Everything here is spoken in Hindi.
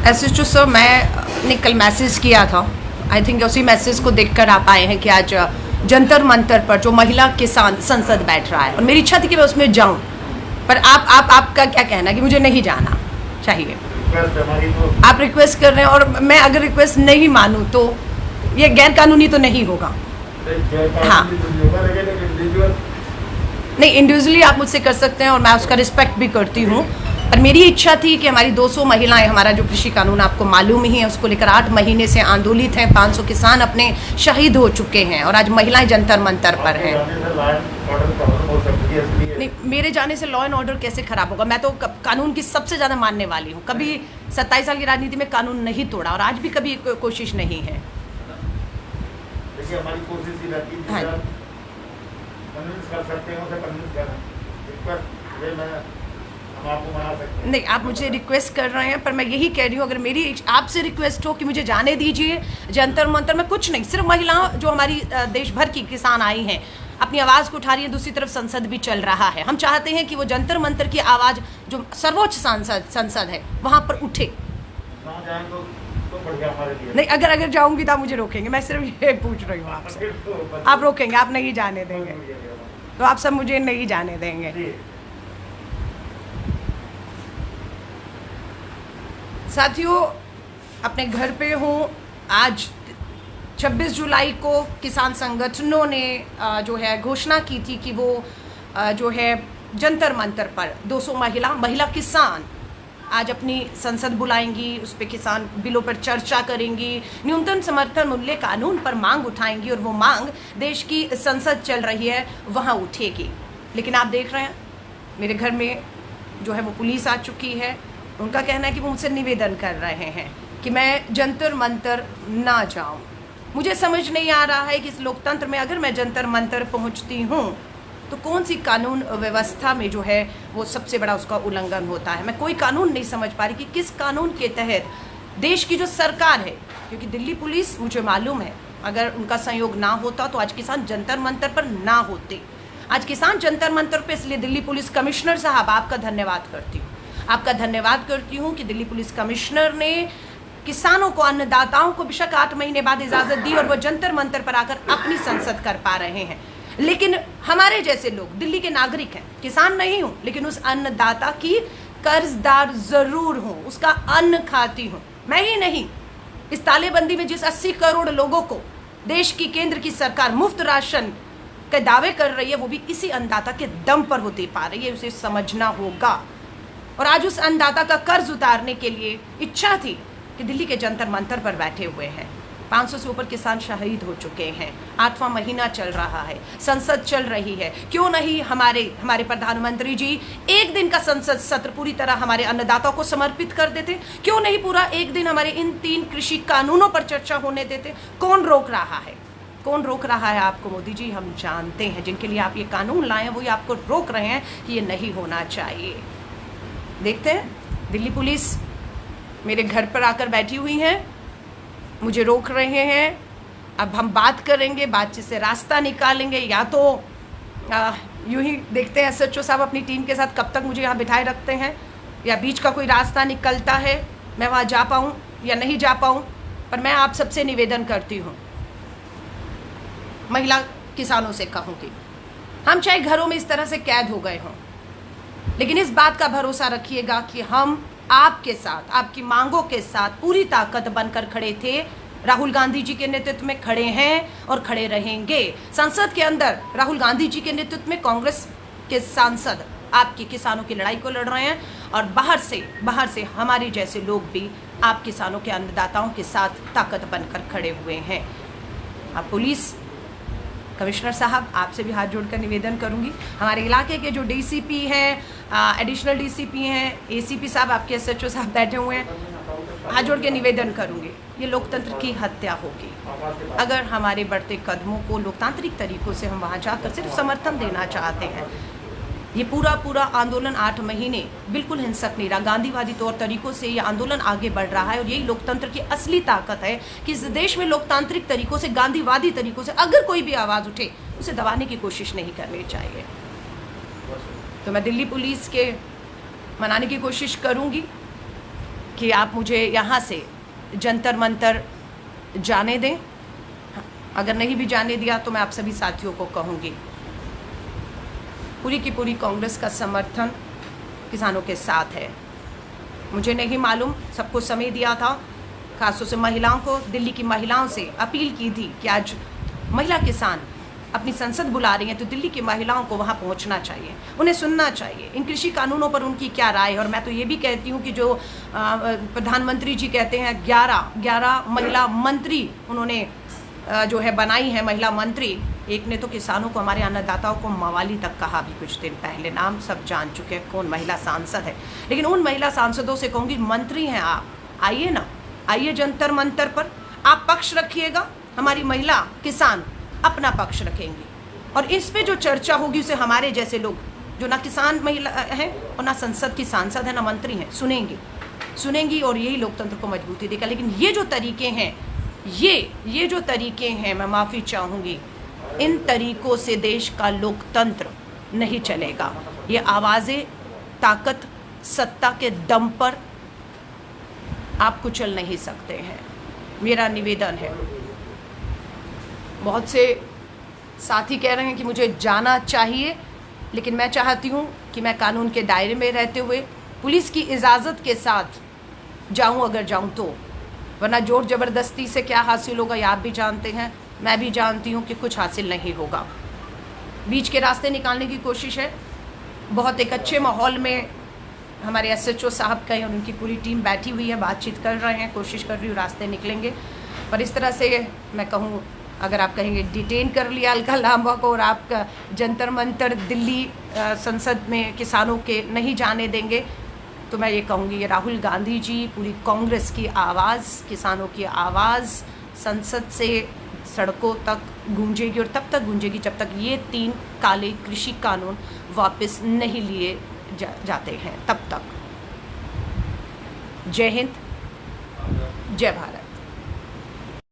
एसएचओ सर, मैंने कल मैसेज किया था, आई थिंक उसी मैसेज को देखकर आप आए हैं कि आज जंतर मंतर पर जो महिला किसान संसद बैठ रहा है और मेरी इच्छा थी कि मैं उसमें जाऊं, पर आपका क्या कहना है कि मुझे नहीं जाना चाहिए? आप रिक्वेस्ट कर रहे हैं और मैं अगर रिक्वेस्ट नहीं मानूं तो ये गैर कानूनी तो नहीं होगा? हाँ, नहीं, इंडिविजुअली आप मुझसे कर सकते हैं और मैं उसका रिस्पेक्ट भी करती हूँ। और मेरी इच्छा थी कि हमारी 200 महिलाएं, हमारा जो कृषि कानून आपको मालूम ही है, उसको लेकर 8 महीने से आंदोलित हैं। 500 किसान अपने शहीद हो चुके हैं और आज महिलाएं जंतर मंतर पर हैं। नहीं, मेरे जाने से लॉ एंड ऑर्डर कैसे खराब होगा? मैं तो कानून की सबसे ज़्यादा मानने वाली हूँ। कभी 27 साल की राजनीति में कानून नहीं तोड़ा और आज भी कभी कोशिश नहीं है। हमारी कोशिश ही रहती है कन्विंस कर सकते हैं, उसे कन्विंस करना। हम आपको मना सकते हैं। नहीं, आप मुझे रिक्वेस्ट कर रहे हैं, पर मैं यही कह रही हूँ, अगर मेरी आपसे रिक्वेस्ट हो कि मुझे जाने दीजिए जंतर मंतर में, कुछ नहीं, सिर्फ महिलाओं जो हमारी देश भर की किसान आई हैं अपनी आवाज़ को उठा रही है, दूसरी तरफ संसद भी चल रहा है। हम चाहते हैं कि वो जंतर मंतर की आवाज़ जो सर्वोच्च संसद है वहाँ पर उठे। तो बढ़िया हमारे लिए। नहीं, अगर जाऊंगी तो आप मुझे रोकेंगे? मैं सिर्फ ये पूछ रही हूँ आपसे। आप रोकेंगे? आप नहीं जाने देंगे? तो आप सब मुझे नहीं जाने देंगे। साथियों, अपने घर पे हूँ। आज 26 जुलाई को किसान संगठनों ने जो है घोषणा की थी कि वो जो है जंतर मंतर पर 200 महिला किसान आज अपनी संसद बुलाएंगी, उस पर किसान बिलों पर चर्चा करेंगी, न्यूनतम समर्थन मूल्य कानून पर मांग उठाएंगी और वो मांग देश की संसद चल रही है वहाँ उठेगी। लेकिन आप देख रहे हैं मेरे घर में जो है वो पुलिस आ चुकी है। उनका कहना है कि वो मुझसे निवेदन कर रहे हैं कि मैं जंतर मंतर ना जाऊं। मुझे समझ नहीं आ रहा है कि इस लोकतंत्र में अगर मैं जंतर मंतर पहुंचती हूं तो कौन सी कानून व्यवस्था में जो है वो सबसे बड़ा उसका उल्लंघन होता है। मैं कोई कानून नहीं समझ पा रही कि किस कानून के तहत देश की जो सरकार है, क्योंकि दिल्ली पुलिस मुझे मालूम है अगर उनका सहयोग ना होता तो आज किसान जंतर मंतर पर ना होते। आज किसान जंतर मंतर पर, इसलिए दिल्ली पुलिस कमिश्नर साहब आपका धन्यवाद करती हूँ। आपका धन्यवाद करती हूँ कि दिल्ली पुलिस कमिश्नर ने किसानों को, अन्नदाताओं को बेशक 8 महीने बाद इजाज़त दी और वो जंतर मंतर पर आकर अपनी संसद कर पा रहे हैं। लेकिन हमारे जैसे लोग दिल्ली के नागरिक हैं, किसान नहीं हूँ लेकिन उस अन्नदाता की कर्जदार ज़रूर हूँ, उसका अन्न खाती हूँ। मैं ही नहीं, इस तालेबंदी में जिस 80 करोड़ लोगों को देश की केंद्र की सरकार मुफ्त राशन के दावे कर रही है, वो भी इसी अन्नदाता के दम पर वो दे पा रही है। उसे समझना होगा। और आज उस अन्नदाता का कर्ज उतारने के लिए इच्छा थी कि दिल्ली के जंतर मंतर पर बैठे हुए हैं। 500 से ऊपर किसान शहीद हो चुके हैं। 8वां महीना चल रहा है, संसद चल रही है। क्यों नहीं हमारे प्रधानमंत्री जी एक दिन का संसद सत्र पूरी तरह हमारे अन्नदाताओं को समर्पित कर देते? क्यों नहीं पूरा एक दिन हमारे इन 3 कृषि कानूनों पर चर्चा होने देते? कौन रोक रहा है? कौन रोक रहा है आपको? मोदी जी, हम जानते हैं जिनके लिए आप ये कानून लाए वही आपको रोक रहे हैं कि ये नहीं होना चाहिए। देखते हैं, दिल्ली पुलिस मेरे घर पर आकर बैठी हुई है, मुझे रोक रहे हैं। अब हम बात करेंगे, बातचीत से रास्ता निकालेंगे, या तो यूं ही देखते हैं एसएचओ साहब अपनी टीम के साथ कब तक मुझे यहाँ बिठाए रखते हैं, या बीच का कोई रास्ता निकलता है, मैं वहाँ जा पाऊँ या नहीं जा पाऊँ। पर मैं आप सबसे निवेदन करती हूँ, महिला किसानों से कहूँगी, हम चाहे घरों में इस तरह से कैद हो गए हों, लेकिन इस बात का भरोसा रखिएगा कि हम आपके साथ, आपकी मांगों के साथ पूरी ताकत बनकर खड़े थे। राहुल गांधी जी के नेतृत्व में खड़े हैं और खड़े रहेंगे। संसद के अंदर राहुल गांधी जी के नेतृत्व में कांग्रेस के सांसद आपकी किसानों की लड़ाई को लड़ रहे हैं, और बाहर से हमारे जैसे लोग भी आप किसानों के अन्नदाताओं के साथ ताकत बनकर खड़े हुए हैं। अब पुलिस कमिश्नर साहब, आपसे भी हाथ जोड़कर निवेदन करूंगी, हमारे इलाके के जो डीसीपी हैं, एडिशनल डीसीपी हैं, एसीपी साहब, आपके एसएचओ साहब बैठे हुए हैं, हाथ जोड़ के निवेदन करूंगी, ये लोकतंत्र की हत्या होगी अगर हमारे बढ़ते कदमों को लोकतांत्रिक तरीकों से हम वहाँ जाकर सिर्फ समर्थन देना चाहते हैं। ये पूरा आंदोलन 8 महीने बिल्कुल हिंसक नहीं रहा, गांधीवादी तौर तरीकों से ये आंदोलन आगे बढ़ रहा है और यही लोकतंत्र की असली ताकत है कि इस देश में लोकतांत्रिक तरीकों से, गांधीवादी तरीकों से अगर कोई भी आवाज़ उठे उसे दबाने की कोशिश नहीं करनी चाहिए। तो मैं दिल्ली पुलिस के मनाने की कोशिश करूँगी कि आप मुझे यहाँ से जंतर मंतर जाने दें, अगर नहीं भी जाने दिया तो मैं आप सभी साथियों को कहूँगी पूरी की पूरी कांग्रेस का समर्थन किसानों के साथ है। मुझे नहीं मालूम, सबको समय दिया था, खासतौर से महिलाओं को, दिल्ली की महिलाओं से अपील की थी कि आज महिला किसान अपनी संसद बुला रही हैं तो दिल्ली की महिलाओं को वहाँ पहुँचना चाहिए, उन्हें सुनना चाहिए, इन कृषि कानूनों पर उनकी क्या राय है। और मैं तो ये भी कहती हूँ कि जो प्रधानमंत्री जी कहते हैं 11 महिला मंत्री उन्होंने जो है बनाई है, महिला मंत्री, एक ने तो किसानों को, हमारे अन्नदाताओं को मवाली तक कहा भी कुछ दिन पहले, नाम सब जान चुके हैं कौन महिला सांसद है। लेकिन उन महिला सांसदों से कहूँगी, मंत्री हैं आप, आइए ना, आइए जंतर मंतर पर, आप पक्ष रखिएगा, हमारी महिला किसान अपना पक्ष रखेंगी और इस पे जो चर्चा होगी उसे हमारे जैसे लोग जो ना किसान महिला हैं और ना संसद की सांसद है ना मंत्री हैं सुनेंगी और यही लोकतंत्र को मजबूती देगा। लेकिन ये जो तरीके हैं, ये जो तरीके हैं, मैं माफ़ी चाहूँगी, इन तरीकों से देश का लोकतंत्र नहीं चलेगा। ये आवाज़ें ताकत, सत्ता के दम पर आप कुचल नहीं सकते हैं, मेरा निवेदन है। बहुत से साथी कह रहे हैं कि मुझे जाना चाहिए, लेकिन मैं चाहती हूँ कि मैं कानून के दायरे में रहते हुए पुलिस की इजाज़त के साथ जाऊँ, अगर जाऊँ तो, वरना जोर ज़बरदस्ती से क्या हासिल होगा ये आप भी जानते हैं, मैं भी जानती हूँ कि कुछ हासिल नहीं होगा। बीच के रास्ते निकालने की कोशिश है। बहुत एक अच्छे माहौल में हमारे एसएचओ साहब का और उनकी पूरी टीम बैठी हुई है, बातचीत कर रहे हैं, कोशिश कर रही हूँ रास्ते निकलेंगे। पर इस तरह से मैं कहूँ, अगर आप कहेंगे डिटेन कर लिया अलका लांबा को और आपका जंतर मंतर दिल्ली संसद में किसानों के नहीं जाने देंगे, तो मैं ये कहूँगी ये राहुल गांधी जी, पूरी कांग्रेस की आवाज़, किसानों की आवाज़ संसद से सड़कों तक गूंजेगी और तब तक गूंजेगी जब तक ये 3 काले कृषि कानून वापस नहीं लिए जाते हैं, तब तक। जय हिंद, जय भारत।